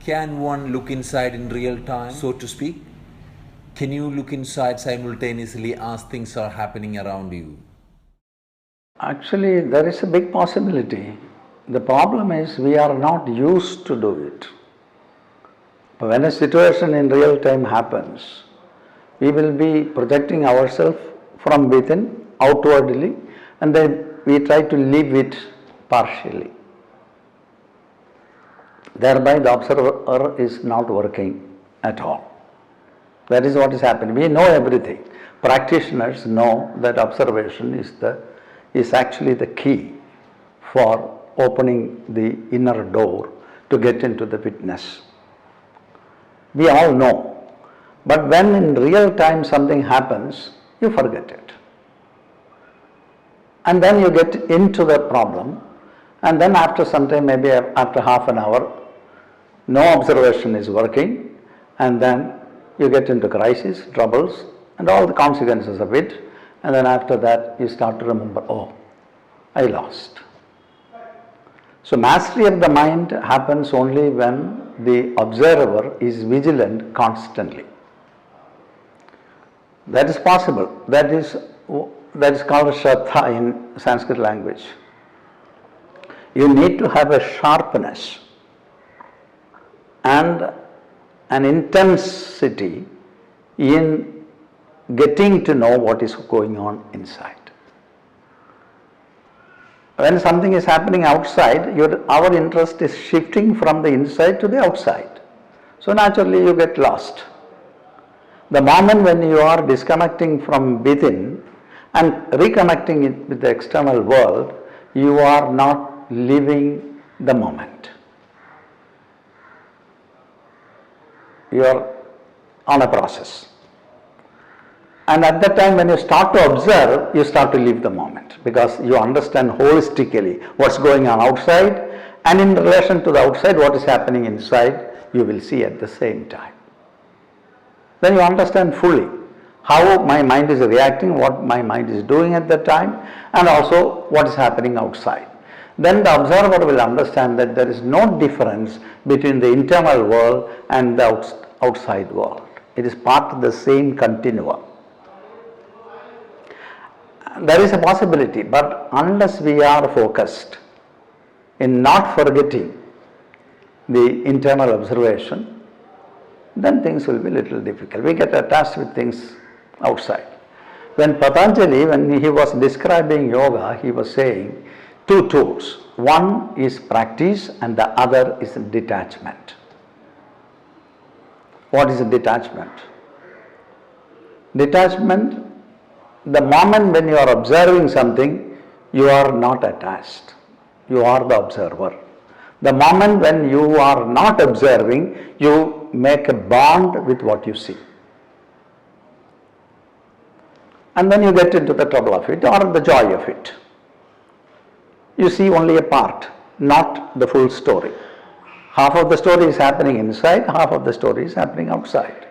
Can one look inside in real time, so to speak? Can you look inside simultaneously as things are happening around you? Actually, there is a big possibility. The problem is we are not used to do it. When a situation in real time happens, we will be projecting ourselves from within outwardly, and then we try to live it partially. Thereby the observer is not working at all. That is what is happening. We know everything. Practitioners know that observation is actually the key for opening the inner door to get into the witness. We all know. But when in real time something happens, you forget it. And then you get into the problem, and then after some time, maybe after half an hour, no observation is working, and then you get into crisis, troubles, and all the consequences of it, and then after that you start to remember, oh, I lost. So mastery of the mind happens only when the observer is vigilant constantly. That is possible. That is called shraddha in Sanskrit language. You need to have a sharpness and an intensity in getting to know what is going on inside. When something is happening outside, our interest is shifting from the inside to the outside. So naturally you get lost. The moment when you are disconnecting from within and reconnecting it with the external world, you are not living the moment. You are on a process. And at that time when you start to observe, you start to live the moment because you understand holistically what's going on outside, and in relation to the outside, what is happening inside, you will see at the same time. Then you understand fully how my mind is reacting, what my mind is doing at that time, and also what is happening outside. Then the observer will understand that there is no difference between the internal world and the outside world. It is part of the same continuum. There is a possibility, but unless we are focused in not forgetting the internal observation, then things will be a little difficult. We get attached with things outside. When Patanjali, when he was describing yoga, he was saying two tools. One is practice and the other is detachment. What is detachment? Detachment, the moment when you are observing something, you are not attached. You are the observer. The moment when you are not observing, you make a bond with what you see. And then you get into the trouble of it or the joy of it. You see only a part, not the full story. Half of the story is happening inside, half of the story is happening outside.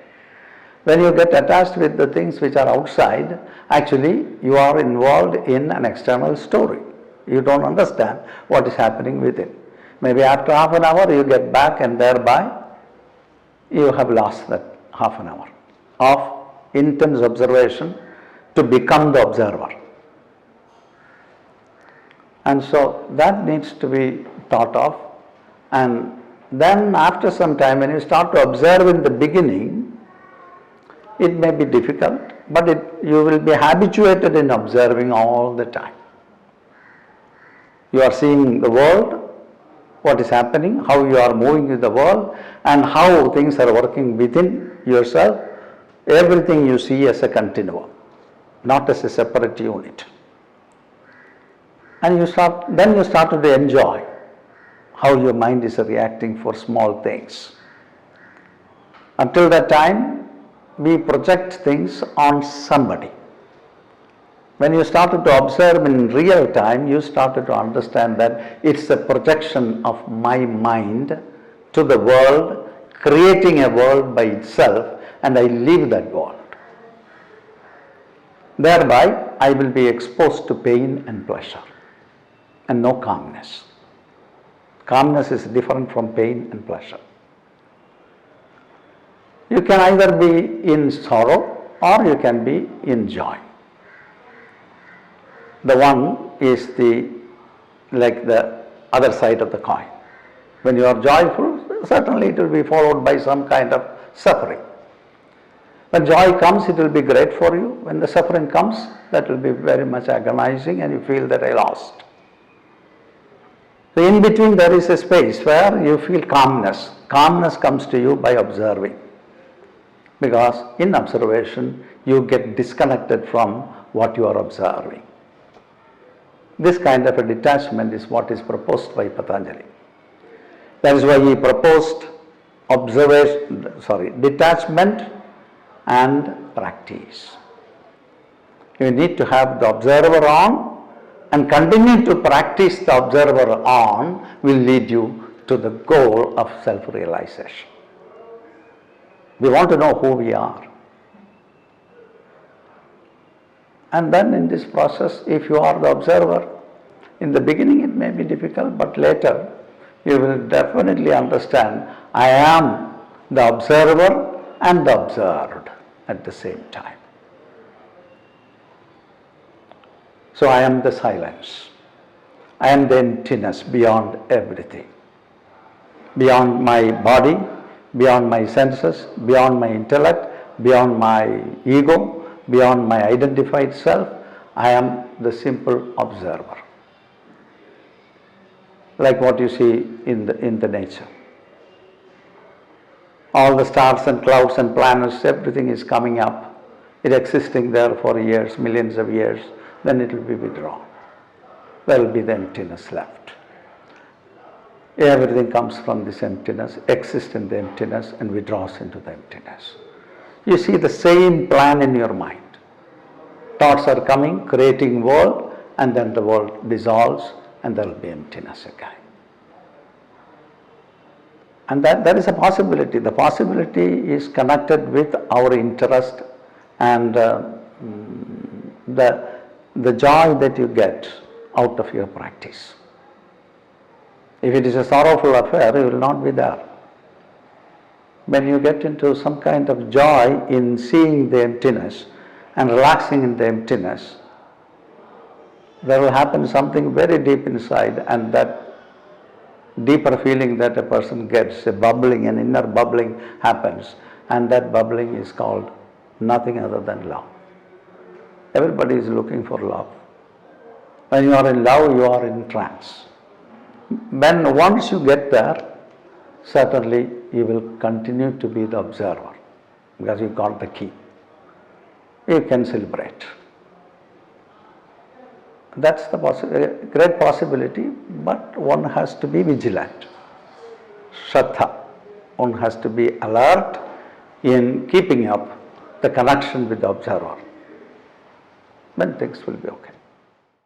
When you get attached with the things which are outside, actually you are involved in an external story. You don't understand what is happening within. Maybe after half an hour you get back and thereby you have lost that half an hour of intense observation to become the observer. And so that needs to be thought of, and then after some time when you start to observe in the beginning, it may be difficult, but you will be habituated in observing all the time. You are seeing the world, what is happening, how you are moving with the world, and how things are working within yourself. Everything you see as a continuum, not as a separate unit. And then you start to enjoy how your mind is reacting for small things. Until that time, we project things on somebody. When you started to observe in real time, you started to understand that it's a projection of my mind to the world, creating a world by itself, and I live that world. Thereby, I will be exposed to pain and pleasure and no calmness. Calmness is different from pain and pleasure. You can either be in sorrow or you can be in joy. The one is like the other side of the coin. When you are joyful, certainly it will be followed by some kind of suffering. When joy comes, it will be great for you. When the suffering comes, that will be very much agonizing and you feel that I lost. So in between there is a space where you feel calmness. Calmness comes to you by observing. Because in observation, you get disconnected from what you are observing. This kind of a detachment is what is proposed by Patanjali. That is why he proposed detachment and practice. You need to have the observer on, and continue to practice the observer on will lead you to the goal of self-realization. We want to know who we are. And then in this process, if you are the observer, in the beginning it may be difficult, but later you will definitely understand, I am the observer and the observed at the same time. So I am the silence. I am the emptiness beyond everything. Beyond my body, beyond my senses, beyond my intellect, beyond my ego, beyond my identified self, I am the simple observer. Like what you see in the nature. All the stars and clouds and planets, everything is coming up. It existing there for years, millions of years, then it will be withdrawn. There will be the emptiness left. Everything comes from this emptiness, exists in the emptiness and withdraws into the emptiness. You see the same plan in your mind. Thoughts are coming, creating world, and then the world dissolves and there will be emptiness again. And that is a possibility. The possibility is connected with our interest and the joy that you get out of your practice. If it is a sorrowful affair, you will not be there. When you get into some kind of joy in seeing the emptiness and relaxing in the emptiness, there will happen something very deep inside, and that deeper feeling that a person gets, a bubbling, an inner bubbling happens, and that bubbling is called nothing other than love. Everybody is looking for love. When you are in love, you are in trance. When once you get there, certainly you will continue to be the observer because you got the key. You can celebrate. That's the great possibility, but one has to be vigilant. Shraddha. One has to be alert in keeping up the connection with the observer. Then things will be okay.